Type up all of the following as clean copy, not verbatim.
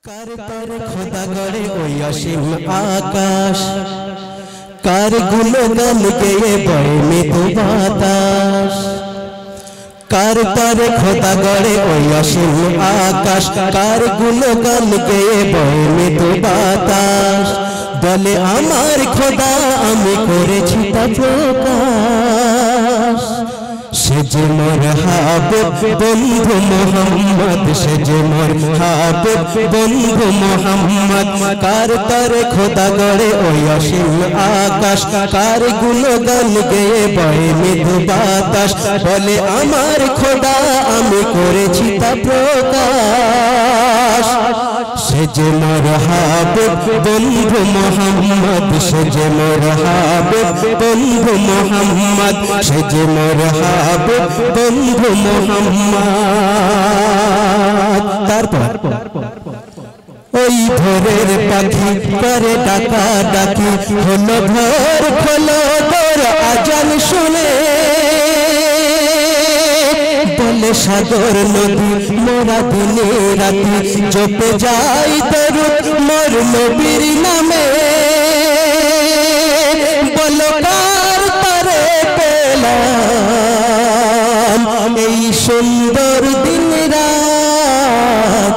কার তার খোদা গড়ে ওই অসীম আকাশ, কার গুণগান গেয়ে বয় মৃদু বাতাস। কার তার খোদা গড়ে ওই অসীম আকাশ, কার গুণগান গেয়ে বয় মৃদু বাতাস। বলে আমার খোদা আমি করেছি তা প্রকাশ। সে যে মোর হাবিব বন্ধু মোহাম্মদ, সে যে মোর হাবিব বন্ধু মোহাম্মদ। কার তার খোদা গড়ে ওই অসীম আকাশ, কার গুণগান গেয়ে বয় মৃদু বাতাস। বলে আমার খোদা আমি করেছি তা প্রকাশ। সে যে মোর হাবিব বন্ধু মোহাম্মদ, সে যে মোর হাবিব বন্ধু মোহাম্মদ, সে যে মোর হাবিব বন্ধু মোহাম্মদ। তারপর ওই ভোরের পাখি করে ডাকা ডাকি, হলো ভোর খোলো তোর আজান শুনে। বলে সাগর নদী মোরা দিনে রাতি জপে যাই দরুদ মোর নবীর নামে। বলো কার তারে পেলাম এই সুন্দর দিন রাত।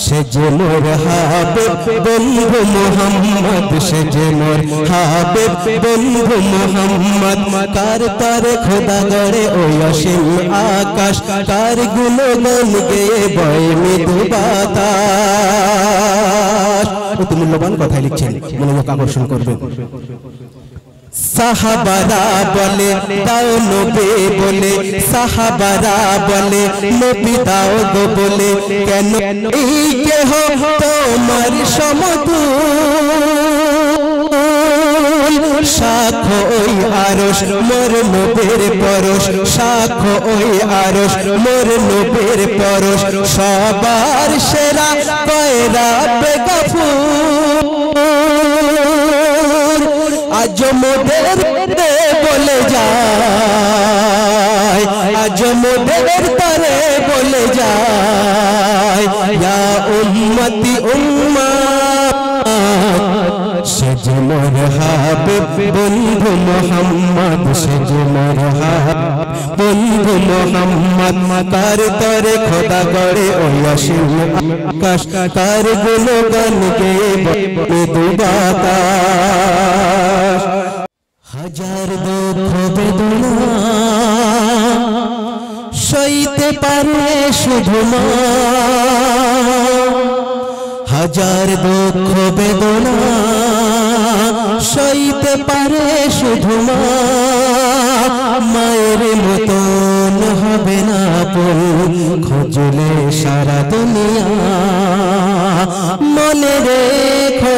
সে যে মোর হাবিব বন্ধু মোহাম্মদ, সে যে মোর হাবিব বন্ধু মোহাম্মদ। কার তার খোদা গড়ে ওই অসীম আকাশ, কার গুণগান গেয়ে বয় মৃদু বাতাস। অতি মূল্যবান কথাই লিখছেন, মনোযোগ আকর্ষণ করবেন। সাহাবারা বলে দাও নবী বলে, সাহাবারা বলে নবী দাও গো বলে। কেন এই কেহ তোমার সমতুল। সাক্ষ্য ওই আরশ মোর নবীর পরশ, সাক্ষ্য ওই আরশ মোর নবীর পরশ। সবার সেরা কয়রা বেগফুর। আজ মোদের বলে যায়, আজ মোদের তারে বলে যায়, ইয়া উম্মতি উম্মত। সে যে মোর হাবিব বন্ধু মোহাম্মদ, সে যে মোর হাবিব বন্ধু মোহাম্মদ। কার তারে খোদা গড়ে ওই অসীম আকাশ, কার গুণগান গেয়ে মৃদু বাতাস। হাজার দুঃখ বেদনা সইতে পারে শুধু মা, হাজার দুঃখ বেদনা সইতে পারে শুধু মা। মায়ের মতন হবে না আপন, খোঁজলে সারা দুনিয়া। মনে রেখো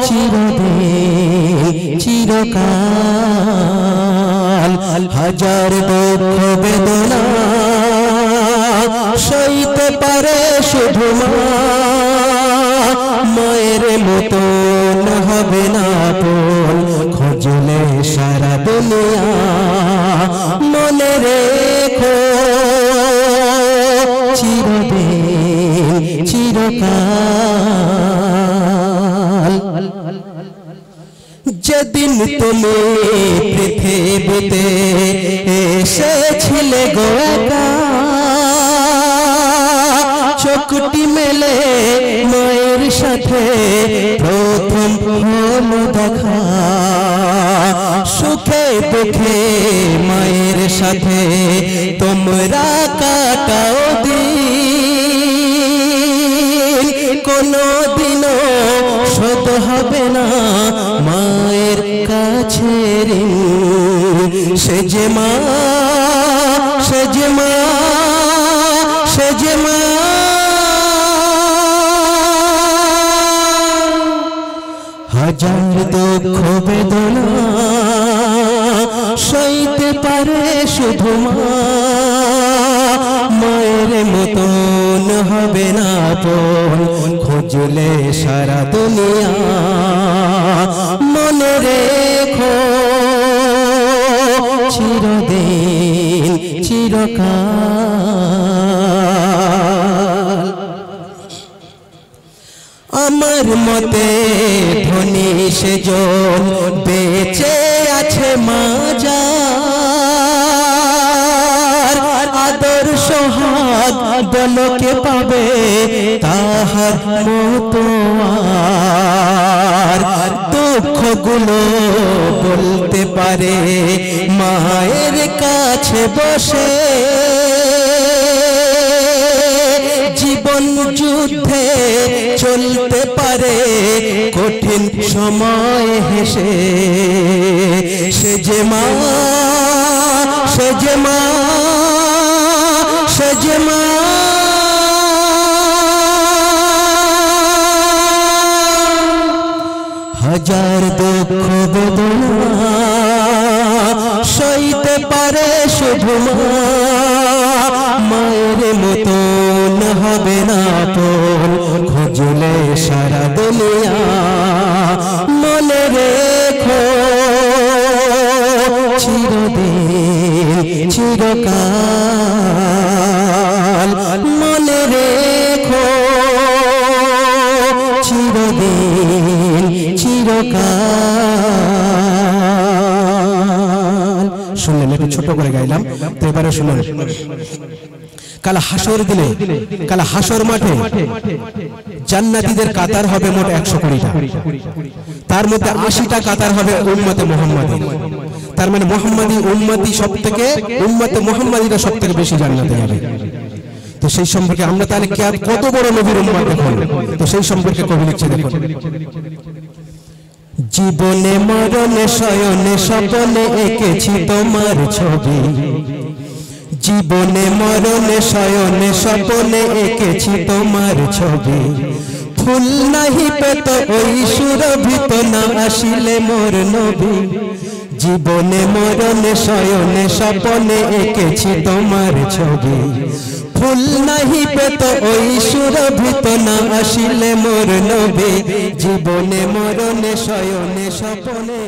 চিরদিন চিরকাল, হাজার দুঃখ বেদনা সইতে পারে শুধু মা। মায়ের মতন হবে না আপন, খোঁজলে সারা দুনিয়া। মনে রেখো চিরদিন চিরকাল। যেদিন তুমি পৃথিবীতে এসেছিলে গো একা, চোখটি মেলে মায়ের সাথে প্রথম হলো দেখা। সুখে দুঃখে মায়ের সাথে তোমরা কাটাও দিন। কোনো দিনও শোধ হবে না মায়ের কাছে ঋণ। সে যে মা, সে যে মা, সে যে মা। হাজার দুঃখ বেদনা সইতে পারে শুধু মা। মায়ের মতন হবে না আপন, খোঁজলে সারা দুনিয়া। মনে রেখো চিরদিন চিরকাল। আমার মতে ধনী সেজন বেঁচে আছে মাজার আদর সোহাগ বলকে পাবে তাহার মতো আর দুঃখগুলো বলতে পারে মায়ের কাছে বসে জীবন যুদ্ধে চলতে পারে কঠিন সময় হেসে সে যে মা সে যে মা সে যে মা হাজার দুঃখ বেদনা সইতে পারে শুধু মা মায়ের মতন হবে না তোর খুঁজলে সারা দুনিয়া মনে রেখো চিরদিন চিরকাল মনে রেখো চিরদিন চিরকাল। শুনলেন, একটু ছোট করে গাইলাম, তো এবারে শুনুন। কাল হাসর দিলে, কাল হাসর মাঠে জান্নাতীদের কাতার হবে মোট 120টা, তার মধ্যে 80টা কাতার হবে উম্মতে মুহাম্মাদি। তার মানে মুহাম্মাদি উম্মতি সবথেকে, উম্মতে মুহাম্মাদিরা সবথেকে বেশি জান্নাতে যাবে। তো সেই সম্পর্কে আমরা তাহলে কত বড় নবীর উম্মত দেখুন, তো সেই সম্পর্কে কবি লিখছে দেখুন। জীবনে মরণে শয়নে স্বপ্নে এঁকেছি তোমার ছবি, জীবনে মরণে শয়নে স্বপ্নে এঁকেছি তোমার ছবি। ফুল নাহি পেত ওই সুরভিত না আসিলে মোর নবী, জীবনে মরণে শয়নে স্বপ্নে এঁকেছি তোমার ছবি। ফুল নাহি পেত ওই সুরভিত না আসিলে মোর নবী, জীবনে মরণে শয়নে স্বপ্নে